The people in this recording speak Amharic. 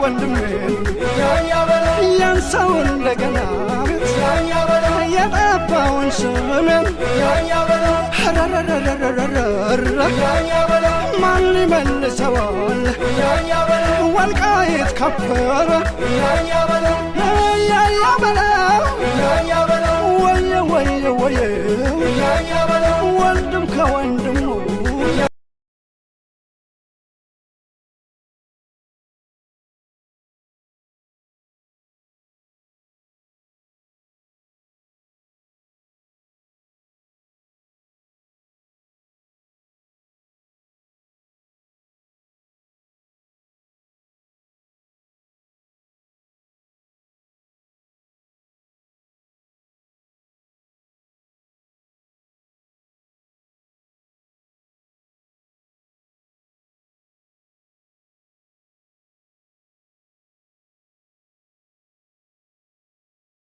ወንድሜን ያንሳው እንደገና የጠፋውን ስሜን ማን ይመልሰዋል ወልቃይት ከበረ ወየ ወየ ወየ ወንድም ከወንድሙ